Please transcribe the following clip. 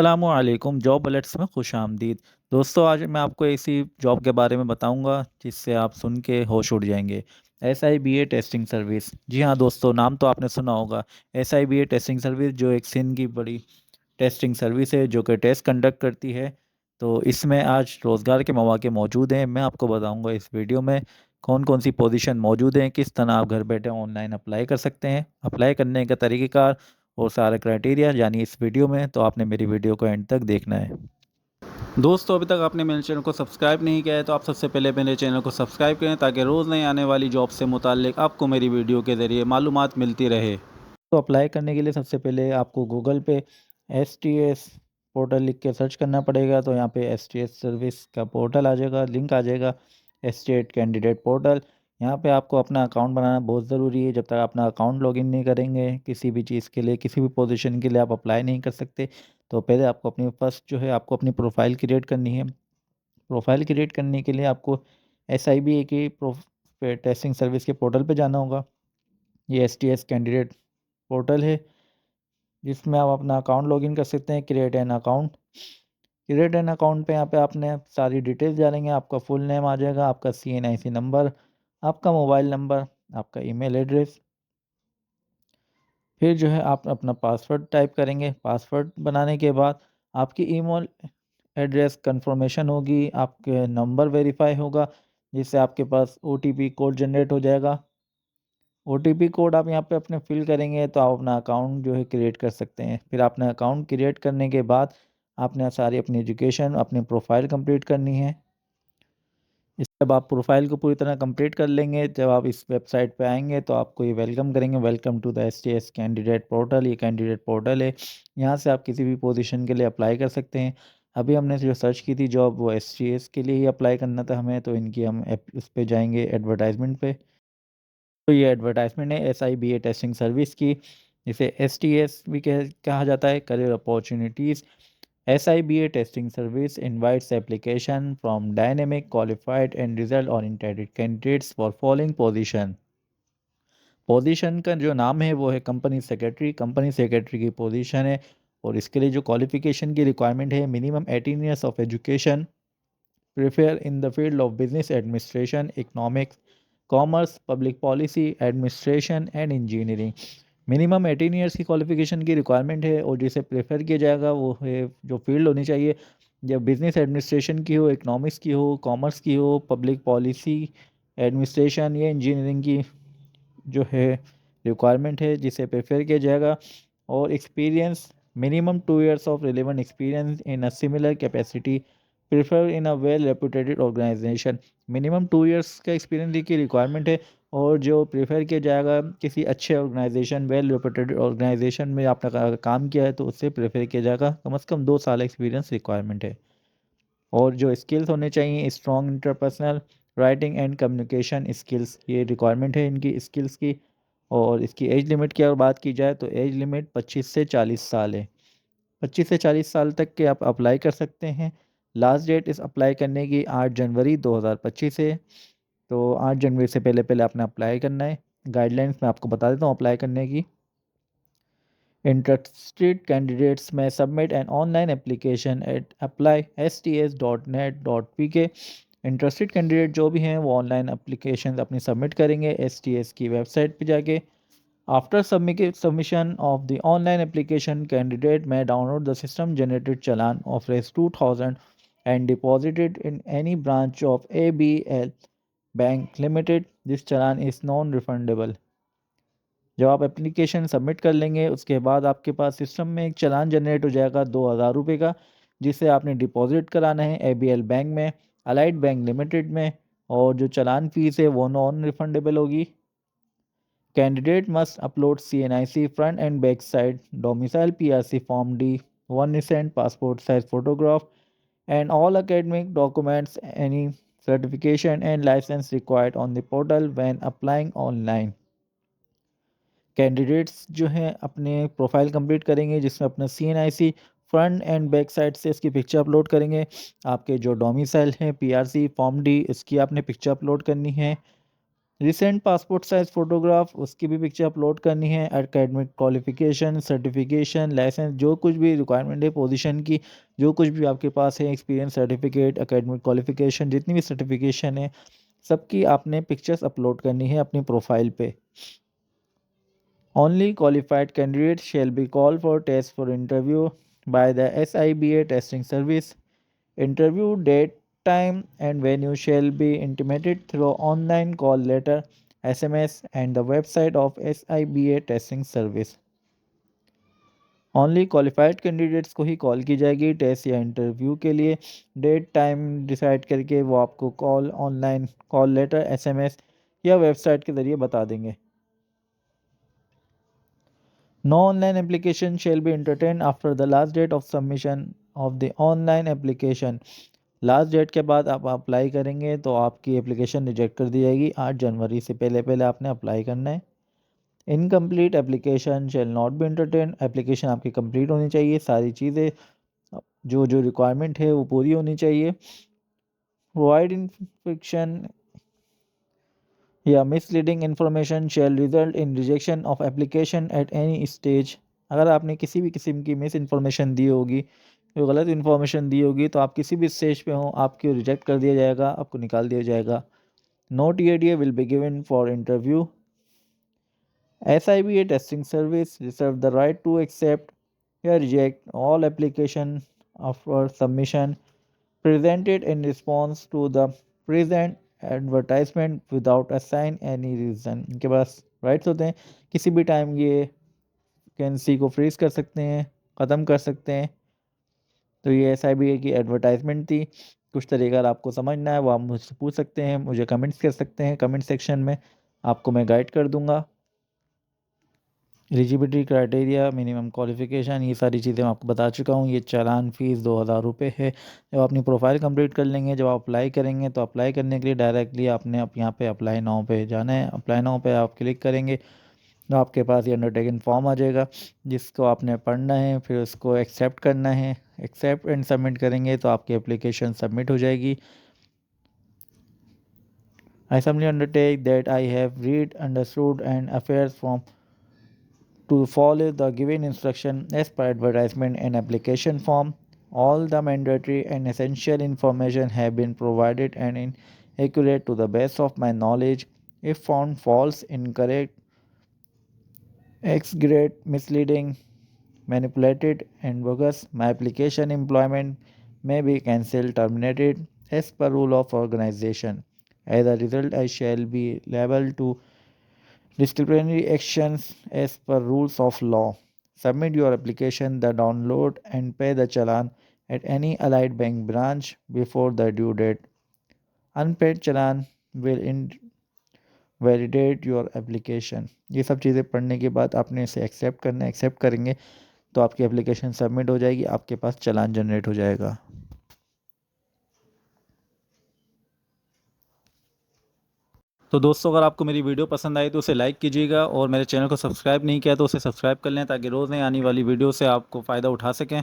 अस्सलामुअलैकुम job alerts में खुशामदीद। दोस्तों आज मैं आपको ऐसी जॉब के बारे में बताऊंगा जिससे आप सुन के होश उड़ जाएंगे। SIBA टेस्टिंग सर्विस, जी हाँ दोस्तों, नाम तो आपने सुना होगा। SIBA टेस्टिंग सर्विस जो एक सिंध की बड़ी टेस्टिंग सर्विस है जो कि टेस्ट कंडक्ट करती है। तो इसमें आज रोज़गार के मौके मौजूद हैं। मैं आपको बताऊंगा इस वीडियो में कौन कौन सी पोजीशन मौजूद हैं, किस तरह आप घर बैठे ऑनलाइन अप्लाई कर सकते हैं, अप्लाई करने का तरीक़ेकार और सारा क्राइटेरिया यानी इस वीडियो में। तो आपने मेरी वीडियो को एंड तक देखना है। दोस्तों अभी तक आपने मेरे चैनल को सब्सक्राइब नहीं किया है तो आप सबसे पहले मेरे चैनल को सब्सक्राइब करें ताकि रोज़ नई आने वाली जॉब से मुताल्लिक आपको मेरी वीडियो के ज़रिए मालूमात मिलती रहे। तो अप्लाई करने के लिए सबसे पहले आपको गूगल पे STS पोर्टल लिख के सर्च करना पड़ेगा। तो यहाँ पे STS सर्विस का पोर्टल आ जाएगा, लिंक आ जाएगा, स्टेट कैंडिडेट पोर्टल। यहाँ पे आपको अपना अकाउंट बनाना बहुत ज़रूरी है। जब तक अपना अकाउंट लॉगिन नहीं करेंगे किसी भी चीज़ के लिए, किसी भी पोजीशन के लिए आप अप्लाई नहीं कर सकते। तो पहले आपको अपनी फर्स्ट जो है आपको अपनी प्रोफाइल क्रिएट करनी है। प्रोफाइल क्रिएट करने के लिए आपको SIBA की टेस्टिंग सर्विस के पोर्टल पे जाना होगा। ये STS कैंडिडेट पोर्टल है जिसमें आप अपना अकाउंट लॉगिन कर सकते हैं। क्रिएट एन अकाउंट पे यहाँ पे आपने सारी डिटेल्स डालेंगे। आपका फुल नेम आ जाएगा, आपका CNIC नंबर, आपका मोबाइल नंबर, आपका ईमेल एड्रेस। फिर जो है आप अपना पासवर्ड टाइप करेंगे। पासवर्ड बनाने के बाद आपकी ईमेल एड्रेस कंफर्मेशन होगी, आपके नंबर वेरीफाई होगा जिससे आपके पास OTP कोड जनरेट हो जाएगा। OTP कोड आप यहाँ पे अपने फिल करेंगे तो आप अपना अकाउंट जो है क्रिएट कर सकते हैं। फिर आपने अकाउंट क्रिएट करने के बाद आपने सारी अपनी एजुकेशन, अपनी प्रोफाइल कंप्लीट करनी है। इस जब आप प्रोफाइल को पूरी तरह कंप्लीट कर लेंगे, जब आप इस वेबसाइट पे आएंगे तो आपको ये वेलकम करेंगे, welcome to the STS candidate portal. ये कैंडिडेट पोर्टल है, यहाँ से आप किसी भी पोजीशन के लिए अप्लाई कर सकते हैं। अभी हमने जो सर्च की थी जॉब वो STS के लिए ही अप्लाई करना था हमें, तो इनकी हम उस पर जाएंगे एडवर्टाइजमेंट पे। तो ये एडवर्टाइजमेंट है SIBA टेस्टिंग सर्विस की, इसे STS भी कहा जाता है, career opportunities. SIBA testing service invites application from dynamic qualified and result oriented candidates for following position. Position का जो नाम है वो है कंपनी सेक्रेटरी। कंपनी सेक्रेटरी की पोजीशन है और इसके लिए जो क्वालिफिकेशन की रिक्वायरमेंट है, minimum 18 years of education, prefer in the field of business administration, economics, commerce, public policy, administration and engineering. Minimum 18 years की क्वालिफिकेशन की रिक्वायरमेंट है और जिसे प्रेफर किया जाएगा वो है जो फील्ड होनी चाहिए, जब बिजनेस एडमिनिस्ट्रेशन की हो, इकोनॉमिक्स की हो, कॉमर्स की हो, पब्लिक पॉलिसी, एडमिनिस्ट्रेशन या इंजीनियरिंग की जो है रिक्वायरमेंट है जिसे प्रेफर किया जाएगा। और experience, minimum 2 years of relevant experience in a similar capacity, prefer in a well reputated organisation. Minimum 2 years का एक्सपीरियंस की रिक्वायरमेंट है और जो प्रेफर किया जाएगा किसी अच्छे ऑर्गेनाइजेशन, वेल रेपुटेड ऑर्गेनाइजेशन में आपने काम किया है तो उससे प्रेफर किया जाएगा। कम से कम 2 साल एक्सपीरियंस रिक्वायरमेंट है। और जो स्किल्स होने चाहिए, strong interpersonal writing and communication skills, ये रिक्वायरमेंट है इनकी स्किल्स की। और इसकी एज लिमिट की अगर बात की जाए तो एज लिमिट 25 से 40 साल है। 25 से 40 साल तक के आप अप्लाई कर सकते हैं। लास्ट डेट इस अप्लाई करने की 8 जनवरी 2025 है। तो 8 जनवरी से पहले पहले आपने अप्लाई करना है। गाइडलाइंस मैं आपको बता देता हूँ अप्लाई करने की। Interested candidates may submit an online application at apply.sts.net.pk। Interested candidate जो भी हैं वो ऑनलाइन एप्लीकेशन अपनी सबमिट करेंगे STS की वेबसाइट पे जाके। After submission of the online application, candidate may download the system generated challan of Rs 2000 and deposit it in any branch of ABL Bank Limited. This challan is non-refundable। जब आप application submit कर लेंगे उसके बाद आपके पास system में एक चालान generate हो जाएगा 2000 रुपये का, जिसे आपने डिपॉजिट कराना है ABL बैंक में, अलाइड बैंक लिमिटेड में। और जो चालान फीस है वो नॉन रिफंडेबल होगी। Candidate must upload CNIC front end back side, domicile PRC form D, 1 recent passport size photograph and all academic documents, any certification and license required on the portal when applying online। Candidates जो हैं अपने profile complete करेंगे जिसमें अपना CNIC front end back side से इसकी picture upload करेंगे। आपके जो डोमिसाइल है PRC फॉर्म D, इसकी आपने पिक्चर अपलोड करनी है। रिसेंट पासपोर्ट साइज़ फ़ोटोग्राफ, उसकी भी पिक्चर अपलोड करनी है। एकेडमिक क्वालिफ़िकेशन, सर्टिफ़िकेशन, लाइसेंस, जो कुछ भी रिक्वायरमेंट है पोजीशन की, जो कुछ भी आपके पास है, एक्सपीरियंस सर्टिफ़िकेट, एकेडमिक क्वालिफ़िकेशन, जितनी भी सर्टिफ़िकेशन है, सबकी आपने पिक्चर्स अपलोड करनी है अपनी प्रोफाइल पे। Only qualified candidates shall be called for test for interview by the SIBA testing service. Interview date, time, and venue shall be intimated through online call letter, SMS, and the website of SIBA testing service. Only qualified candidates को ही call की जाएगी test या interview के लिए। Date time decide करके वो आपको call, online call letter, SMS या वेबसाइट के ज़रिए बता देंगे। No online application shall be entertained after the last date of submission of the online application. Last date के बाद आप अप्लाई करेंगे तो आपकी एप्लीकेशन रिजेक्ट कर दी जाएगी। 8 जनवरी से पहले पहले आपने अप्लाई करना है। Incomplete application shall not be entertain. Application आपकी कंप्लीट होनी चाहिए, सारी चीज़ें जो जो रिक्वायरमेंट है वो पूरी होनी चाहिए। प्रोवाइड इन्फेक्शन या misleading information shall result in rejection of application at any stage. अगर आपने किसी भी किस्म की मिस इन्फॉर्मेशन दी होगी, जो गलत इन्फॉर्मेशन दी होगी, तो आप किसी भी स्टेज पे हो, आपको रिजेक्ट कर दिया जाएगा, आपको निकाल दिया जाएगा। No TADA will be given for interview. SIBA testing service reserve the right to accept or reject all application after submission presented in response to the present advertisement without assign any reason. इनके पास rights होते हैं, किसी भी time ये vacancy को freeze कर सकते हैं, ख़त्म कर सकते हैं। तो ये SIBA की एडवर्टाइजमेंट थी। कुछ तरीका अगर आपको समझना है वो आप मुझसे पूछ सकते हैं, मुझे कमेंट्स कर सकते हैं, कमेंट सेक्शन में आपको मैं गाइड कर दूंगा। एलिजिबिलिटी क्राइटेरिया, मिनिमम क्वालिफिकेशन, ये सारी चीज़ें मैं आपको बता चुका हूँ। ये चालान फ़ीस 2000 है। जब अपनी प्रोफाइल कंप्लीट कर लेंगे, जब आप अप्लाई करेंगे, तो अप्लाई करने के लिए डायरेक्टली आपने यहाँ पे अप्लाई नाउ पे जाना है। अप्लाई नाउ पे आप क्लिक करेंगे तो आपके पास ये अंडरटेकिंग फॉर्म आ जाएगा, जिसको आपने पढ़ना है, फिर उसको एक्सेप्ट करना है। एक्सेप्ट एंड सबमिट करेंगे तो आपकी एप्लीकेशन सबमिट हो जाएगी। आई सबली undertake that I have read, understood and affairs from to follow the given instruction as per advertisement and application form. All the mandatory and essential information have been provided and accurate to the best of my knowledge. If found false, incorrect, exaggerate, misleading, manipulated, and bogus, my application employment may be cancelled, terminated as per rule of organization. As a result, I shall be liable to disciplinary actions as per rules of law. Submit your application, the download, and pay the challan at any Allied Bank branch before the due date. Unpaid challan will invalidate your application. ये सब चीज़ें पढ़ने के बाद आपने इसे accept करना है। एक्सेप्ट करेंगे तो आपकी एप्लीकेशन सबमिट हो जाएगी, आपके पास चालान जनरेट हो जाएगा। तो दोस्तों, अगर आपको मेरी वीडियो पसंद आई तो उसे लाइक कीजिएगा, और मेरे चैनल को सब्सक्राइब नहीं किया तो उसे सब्सक्राइब कर लें, ताकि रोज़ नई आने वाली वीडियो से आपको फ़ायदा उठा सकें।